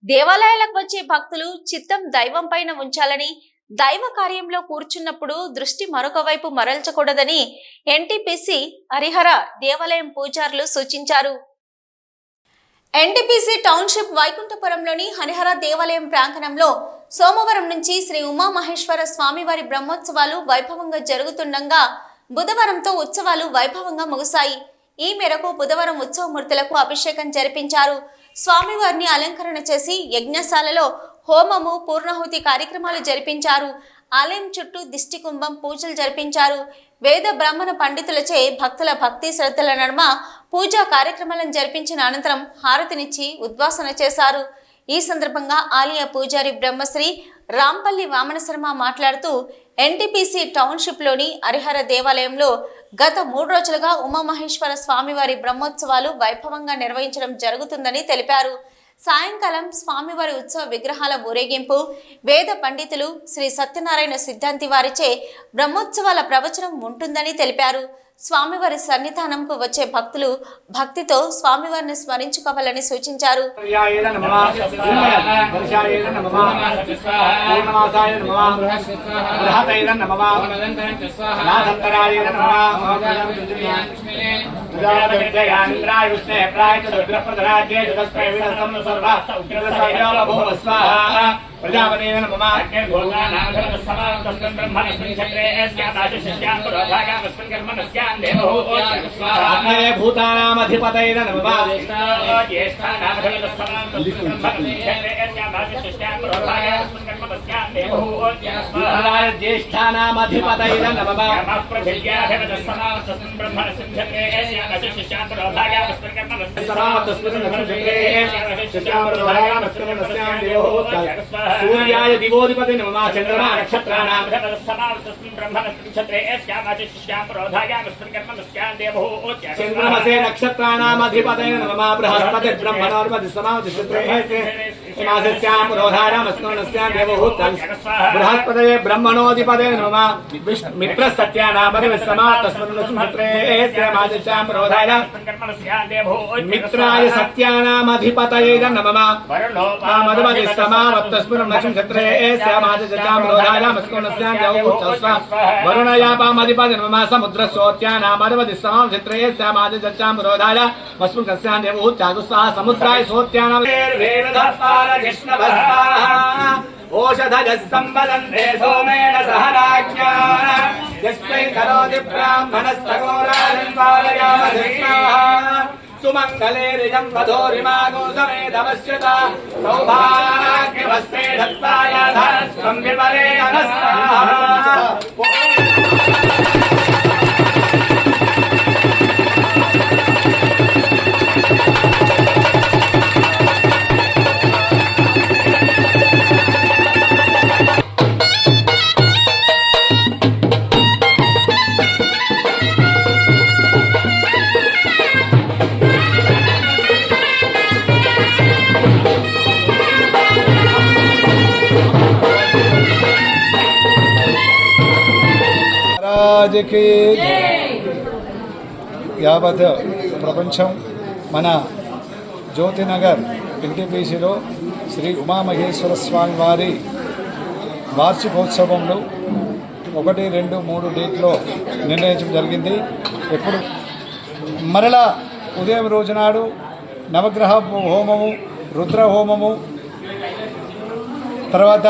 దేవాలయాలకు వచ్చే భక్తులు చిత్తం దైవం పైన ఉంచాలని, దైవ కార్యంలో కూర్చున్నప్పుడు దృష్టి మరొక వైపు మరల్చకూడదని ఎన్టీపీసీ హరిహర దేవాలయం పూజారులు సూచించారు. ఎన్టీపీసీ టౌన్షిప్ వైకుంఠపురంలోని హరిహర దేవాలయం ప్రాంగణంలో సోమవారం నుంచి శ్రీ ఉమామహేశ్వర స్వామివారి బ్రహ్మోత్సవాలు వైభవంగా జరుగుతుండగా బుధవారంతో ఉత్సవాలు వైభవంగా ముగిశాయి. ఈ మేరకు బుధవారం ఉత్సవమూర్తులకు అభిషేకం జరిపించారు. స్వామివారిని అలంకరణ చేసి యజ్ఞశాలలో హోమము, పూర్ణాహుతి కార్యక్రమాలు జరిపించారు. ఆలయం చుట్టూ దిష్టి కుంభం పూజలు జరిపించారు. వేద బ్రాహ్మణ పండితులచే భక్తుల భక్తి శ్రద్ధల నడుమ పూజా కార్యక్రమాలను జరిపించిన అనంతరం హారతినిచ్చి ఉద్వాసన చేశారు. ఈ సందర్భంగా ఆలయ పూజారి బ్రహ్మశ్రీ రాంపల్లి వామన శర్మ మాట్లాడుతూ ఎన్టీపీసీ టౌన్షిప్లోని హరిహర దేవాలయంలో గత 3 రోజులుగా ఉమామహేశ్వర స్వామివారి బ్రహ్మోత్సవాలు వైభవంగా నిర్వహించడం జరుగుతుందని తెలిపారు. సాయంకాలం స్వామివారి ఉత్సవ విగ్రహాల ఊరేగింపు, వేద పండితులు శ్రీ సత్యనారాయణ సిద్ధాంతి వారిచే బ్రహ్మోత్సవాల ప్రవచనం ఉంటుందని తెలిపారు. స్వామివారి సన్నిధానంకు వచ్చే భక్తులు భక్తితో స్వామివారిని స్మరించుకోవాలని సూచించారు. प्रजापतेन नमः भूतानामधर्मस्समानस्तस्मिन् ब्रह्मणस्मिन् क्षत्रे अस्यादाशशिष्यान् पुरोधायामस्मिन् कर्मणस्यान् देवो भूतानामधिपतये नमः ज्येष्ठानामधर्मस्समानस्तस्मिन् ब्रह्मणस्मिन् क्षत्रे अस्यादाशशिष्यान् पुरोधायामस्मिन् कर्मणस्यान् देवो ज्येष्ठानामधिपतये नमः प्रथिव्याधिपतस्समानस्तस्मिन् ब्रह्मणस्मिन् क्षत्रे अस्यादाशशिष्यान् पुरोधायामस्मिन् कर्मणस्यान् देवो सूर्याय दिवोधिपते नमः चंद्रमा नक्षत्राणां चंद्रमसे नक्षत्राणाम् अधिपतये नमः बृहस्पति ब्रह्मणोर्पति समावतिष्ठते मासस्यां पुरोधायामस्मरणस्यां देवहूतं बृहस्पतये ब्रह्मणोधिपतये नमः मित्रसत्यानामधिपस्समावतस्मरणस्मृत्रे मासस्यां पुरोधायां मित्राय सत्यानाम् अधिपतये नमः मधुमति समावतस्मरणस्मृतं नक्षत्रे स्यामाजजां पुरोधायामस्मरणस्यां देवहूतं वरुणयापामधिपतये नमः समुद्रस्योत्यानाम् अधिपति समावतिष्ठते स्यामाजजां पुरोधायामस्मरणस्यां देवहूतं समुद्राय सोत्यानां ओषधजः सम्बलन्ते सोमेण सह राज्ञा यस्मै करोति ब्राह्मणस्तगोराजं पालयामधिस्वाहा सुमङ्गलेरिजं वधूरिमागो समेतमश्यता सौभाग्यवस्ते धत्ताय धनस्त्वं विपरे अनस्ताः యావత్ ప్రపంచం మన జ్యోతినగర్ ఎన్టీపీసీలో శ్రీ ఉమామహేశ్వర స్వామి వారి వార్షికోత్సవంలో 1, 2, 3 డేట్లో నిర్ణయించడం జరిగింది. ఎప్పుడు మరలా ఉదయం రోజునాడు నవగ్రహ హోమము, రుద్ర హోమము, తర్వాత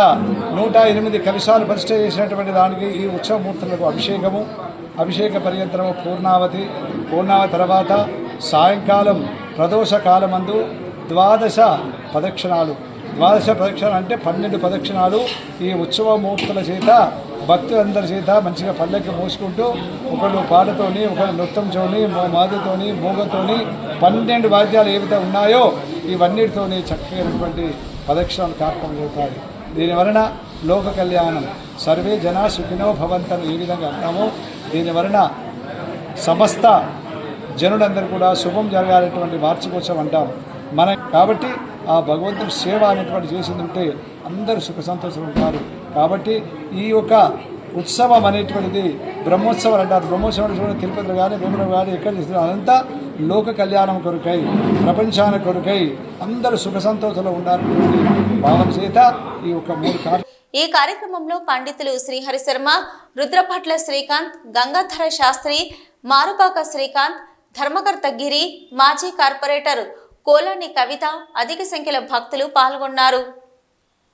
108 కలశాలు ప్రతిష్ఠ చేసినటువంటి దానికి ఈ ఉత్సవమూర్తులకు అభిషేక పర్యంతరము పూర్ణావతి తర్వాత సాయంకాలం ప్రదోష కాలమందు 12 ప్రదక్షిణాలు అంటే 12 ప్రదక్షిణాలు ఈ ఉత్సవమూర్తుల చేత భక్తులందరి చేత మంచిగా పల్లెకి మోసుకుంటూ ఒకళ్ళు పాటతోని, ఒకళ్ళు నృత్యంతోని, మాదితోని, మూగతోని 12 వాద్యాలు ఏవైతే ఉన్నాయో ఇవన్నిటితోని చక్కైనటువంటి ప్రదక్షిణాలు కార్యక్రమం జరుగుతాయి. దీనివలన లోక కళ్యాణం, సర్వే జనా సుఖినో భవంతను ఏ విధంగా అంటామో దీని వలన సమస్త జనులందరూ కూడా శుభం జరగాలనేటువంటి వార్షికోత్సవం అంటాం మనం. కాబట్టి ఆ భగవంతుడి సేవ అనేటువంటి చేసిందంటే అందరూ సుఖ సంతోషాలు ఉంటారు. కాబట్టి ఈ యొక్క ఉత్సవం అనేటువంటిది బ్రహ్మోత్సవాలు అంటారు. బ్రహ్మోత్సవం తిరుపతిలో కానీ వేములో కానీ ఎక్కడ చేస్తున్నారు అదంతా లోక కళ్యాణం కొరకై ప్రపంచాన కొరకై అందరూ సుఖ సంతోషంలో ఉండాలనే భావన చేత ఈ యొక్క 3 ఈ కార్యక్రమంలో పండితులు శ్రీహరి శర్మ, రుద్రపట్ల శ్రీకాంత్, గంగాధర శాస్త్రి, మారుపాక శ్రీకాంత్, ధర్మకర్త గిరి, మాజీ కార్పొరేటర్ కోలాని కవిత, అధిక సంఖ్యలో భక్తులు పాల్గొన్నారు.